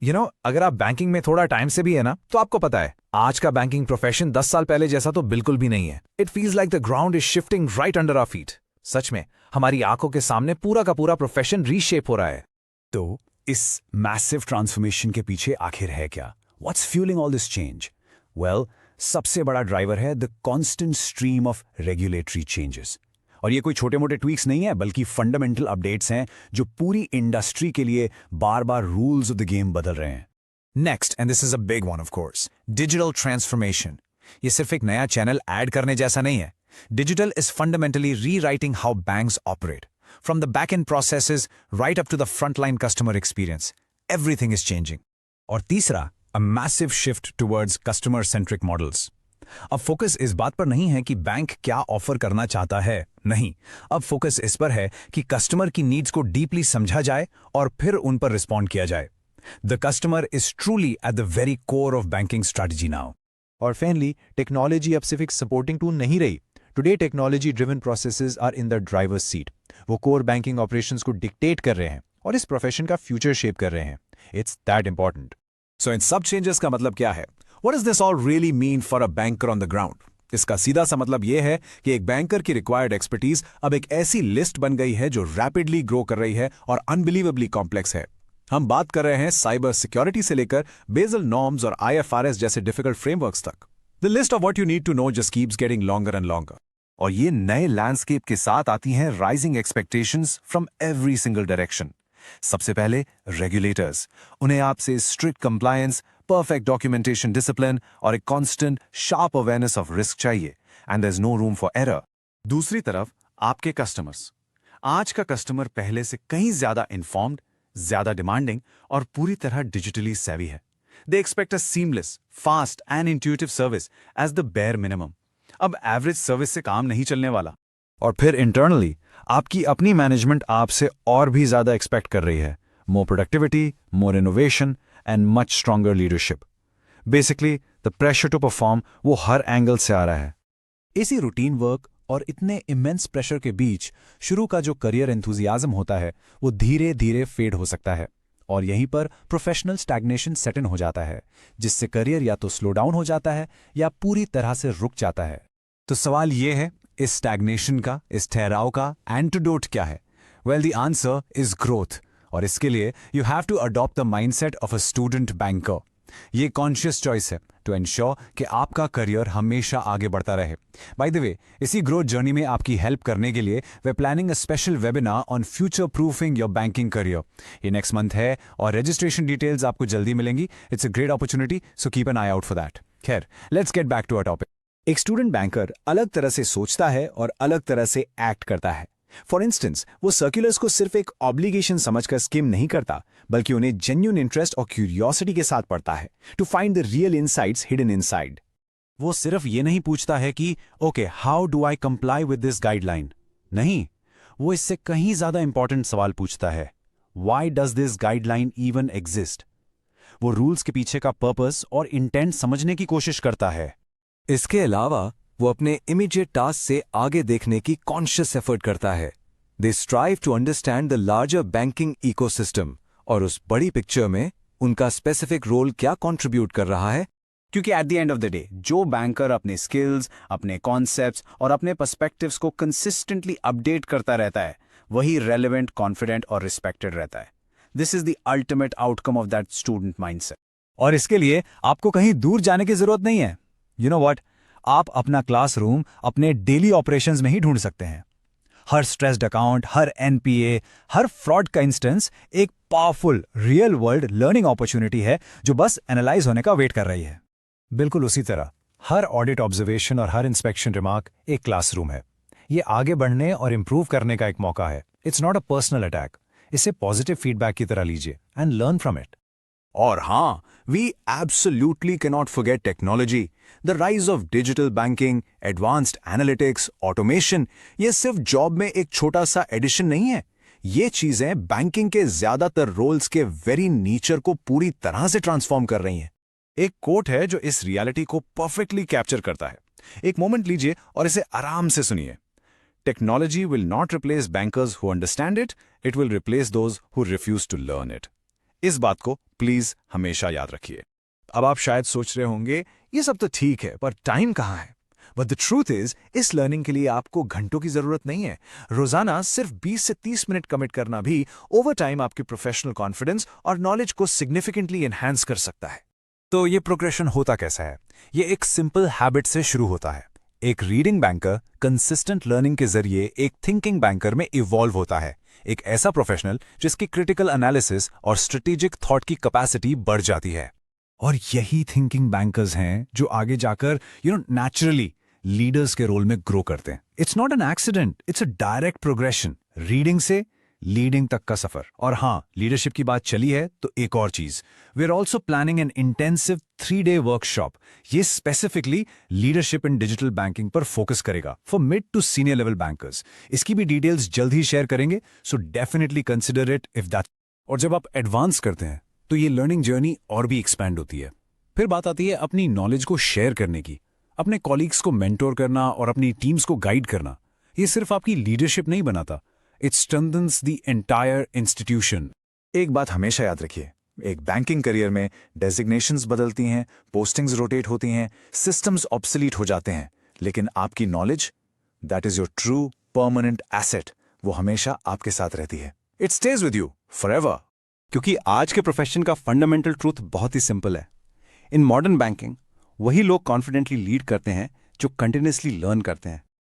अगर आप बैंकिंग में थोड़ा टाइम से भी है ना, तो आपको पता है आज का बैंकिंग प्रोफेशन 10 साल पहले जैसा तो बिल्कुल भी नहीं है। It feels like the ground is shifting right under our feet. सच में हमारी आंखों के सामने पूरा का पूरा प्रोफेशन रीशेप हो रहा है। तो इस मैसिव ट्रांसफॉर्मेशन के पीछे आखिर है क्या? What's fuelling all this change? Well, सबसे बड़ा ड्राइवर है the constant stream of regulatory changes. और ये कोई छोटे मोटे ट्वीक्स नहीं है, बल्कि फंडामेंटल अपडेट्स हैं जो पूरी इंडस्ट्री के लिए बार बार रूल्स ऑफ द गेम बदल रहे हैं। Next, and this is a big one of course, digital transformation. ये सिर्फ एक नया चैनल ऐड करने जैसा नहीं है। Digital is fundamentally rewriting how banks operate, from the back end processes right up to the frontline customer experience. Everything is changing. और तीसरा, a massive shift towards customer centric models. अब focus इस बात पर नहीं है कि बैंक क्या ऑफर करना चाहता है, नहीं। अब फोकस इस पर है कि कस्टमर की नीड्स को डीपली समझा जाए और फिर उन पर रिस्पॉन्ड किया जाए। The customer is truly at the very core of banking strategy now. और फाइनली, टेक्नोलॉजी अब सिर्फ एक सपोर्टिंग टूल नहीं रही। Today technology driven processes are in the driver's seat. वो कोर बैंकिंग ऑपरेशंस को डिक्टेट कर रहे हैं और इस प्रोफेशन का फ्यूचर शेप कर रहे हैं। It's that important. सो इन सब चेंजेस का मतलब क्या है? What does this all really mean for a banker on the ground? इसका सीधा सा मतलब यह है कि एक बैंकर की रिक्वायर्ड एक्सपर्टीज अब एक ऐसी लिस्ट बन गई है जो रैपिडली ग्रो कर रही है और अनबिलीवेबली कॉम्प्लेक्स है। हम बात कर रहे हैं साइबर सिक्योरिटी से लेकर बेसल नॉर्म्स और IFRS जैसे डिफिकल्ट फ्रेमवर्क्स तक। The list of what you need to know just keeps getting longer and longer. और ये नए लैंडस्केप के साथ आती हैं rising expectations from every single direction. सबसे पहले रेगुलेटर्स, उन्हें आपसे strict compliance, perfect documentation discipline और एक constant sharp awareness of risk चाहिए, and there is no room for error. दूसरी तरफ आपके कस्टमर्स। आज का कस्टमर पहले से कहीं ज्यादा इन्फॉर्म्ड, ज्यादा डिमांडिंग और पूरी तरह डिजिटली सेवी है। They expect a seamless, fast and intuitive service as the bare minimum. अब एवरेज सर्विस से काम नहीं चलने वाला। और फिर इंटरनली आपकी अपनी मैनेजमेंट आपसे और भी ज्यादा एक्सपेक्ट कर रही है। More productivity, more innovation and much stronger leadership. Basically the pressure to perform वो हर एंगल से आ रहा है। इसी रूटीन वर्क और इतने इमेंस प्रेशर के बीच शुरू का जो करियर एंथुजियाज्म होता है वो धीरे धीरे फेड हो सकता है, और यहीं पर प्रोफेशनल स्टैग्नेशन सेट इन हो जाता है, जिससे करियर या तो स्लो डाउन हो जाता है या पूरी तरह से रुक जाता है। तो सवाल यह है, इस स्टैग्नेशन का, इस ठहराव का एंटीडोट क्या है? Well, the answer is growth. और इसके लिए you have to adopt the mindset of a student banker. ये कॉन्शियस चॉइस है टू एंश्योर कि आपका करियर हमेशा आगे बढ़ता रहे। बाय द वे, इसी ग्रोथ जर्नी में आपकी हेल्प करने के लिए we planning a special webinar on future proofing your banking career. ये नेक्स्ट मंथ है और रजिस्ट्रेशन डिटेल्स आपको जल्दी मिलेंगी। It's a great opportunity, so keep an eye out for that. खैर, let's get back to our topic. एक student banker अलग तरह से सोचता है और अलग तरह से एक्ट करता है। फॉर इंस्टेंस, वो सर्कुलर्स को सिर्फ एक ऑब्लिगेशन समझकर स्किम नहीं करता, बल्कि उन्हें जेन्युइन इंटरेस्ट और क्यूरियोसिटी के साथ पढ़ता है, to find the real insights hidden inside. वो सिर्फ ये नहीं पूछता है कि okay, how do I comply with this guideline. नहीं, वो इससे कहीं ज्यादा इंपॉर्टेंट सवाल पूछता है, why does this guideline even exist. वो रूल्स के पीछे का पर्पस और इंटेंट समझने की कोशिश करता है। इसके अलावा वो अपने इमीडिएट टास्क से आगे देखने की कॉन्शियस एफर्ट करता है। They strive to understand the larger banking ecosystem और उस बड़ी पिक्चर में उनका स्पेसिफिक रोल क्या कंट्रीब्यूट कर रहा है। क्योंकि at the end of the day, जो बैंकर अपने स्किल्स, अपने कॉन्सेप्ट्स और अपने पर्सपेक्टिव्स को कंसिस्टेंटली अपडेट करता रहता है, वही रेलेवेंट, कॉन्फिडेंट और रिस्पेक्टेड रहता है। This is the ultimate outcome of that student mindset. और इसके लिए आपको कहीं दूर जाने की जरूरत नहीं है। यू नो व्हाट, आप अपना क्लासरूम अपने डेली ऑपरेशंस में ही ढूंढ सकते हैं। हर स्ट्रेस्ड अकाउंट, हर NPA, हर फ्रॉड का इंस्टेंस एक powerful real world learning opportunity है जो बस एनालाइज होने का वेट कर रही है। बिल्कुल उसी तरह हर ऑडिट ऑब्जर्वेशन और हर इंस्पेक्शन रिमार्क एक क्लासरूम है। ये आगे बढ़ने और इंप्रूव करने का एक मौका है। It's not a personal attack. इसे पॉजिटिव फीडबैक की तरह लीजिए एंड लर्न फ्रॉम इट। और हाँ, we absolutely cannot forget technology. The rise of digital banking, advanced analytics, automation, ये सिर्फ जॉब में एक छोटा सा एडिशन नहीं है। ये चीजें बैंकिंग के ज्यादातर रोल्स के वेरी नेचर को पूरी तरह से ट्रांसफॉर्म कर रही हैं। एक कोट है जो इस रियलिटी को परफेक्टली कैप्चर करता है। एक मोमेंट लीजिए और इसे आराम से सुनिए। Technology will not replace bankers who understand it, it will replace those who refuse to learn it. इस बात को प्लीज हमेशा याद रखिए। अब आप शायद सोच रहे होंगे ये सब तो ठीक है, पर टाइम कहाँ है? बट द ट्रूथ इज, इस लर्निंग के लिए आपको घंटों की जरूरत नहीं है। रोजाना सिर्फ 20 से 30 मिनट कमिट करना भी ओवर टाइम आपके प्रोफेशनल कॉन्फिडेंस और नॉलेज को सिग्निफिकेंटली एनहांस कर सकता है। तो ये प्रोग्रेशन होता कैसा है? ये एक सिंपल हैबिट से शुरू होता है। एक रीडिंग बैंकर कंसिस्टेंट लर्निंग के जरिए एक थिंकिंग बैंकर में इवॉल्व होता है, एक ऐसा प्रोफेशनल जिसकी क्रिटिकल एनालिसिस और स्ट्रेटेजिक थॉट की कैपेसिटी बढ़ जाती है। और यही थिंकिंग बैंकर्स हैं जो आगे जाकर नेचुरली लीडर्स के रोल में ग्रो करते हैं। It's not an accident, it's a direct progression, reading से लीडिंग तक का सफर। और हाँ, लीडरशिप की बात चली है तो एक और चीज, we are also planning an intensive 3-day workshop. ये specifically leadership in digital banking पर फोकस करेगा for mid to senior level bankers. इसकी भी डिटेल्स जल्द ही शेयर करेंगे, so definitely consider it if that. और जब आप एडवांस करते हैं तो ये लर्निंग जर्नी और भी एक्सपैंड होती है। फिर बात आती है अपनी नॉलेज को शेयर करने की, अपने कॉलीग्स को मेंटोर करना और अपनी टीम्स को गाइड करना। ये सिर्फ आपकी लीडरशिप नहीं बनाता, it strengthens the entire institution. एक बात हमेशा याद रखिए, एक बैंकिंग करियर में डेजिग्नेशंस बदलती हैं, पोस्टिंग्स रोटेट होती हैं, सिस्टम्स ऑब्सोलीट हो जाते हैं, लेकिन आपकी knowledge, that is your true permanent asset, वो हमेशा आपके साथ रहती है। It stage with you forever. क्योंकि आज के प्रोफेशन का फंडामेंटल ट्रूथ बहुत ही सिंपल है। इन मॉडर्न बैंकिंग वही लोग कॉन्फिडेंटली लीड करते हैं जो कंटिन्यूअसली लर्न करते हैं।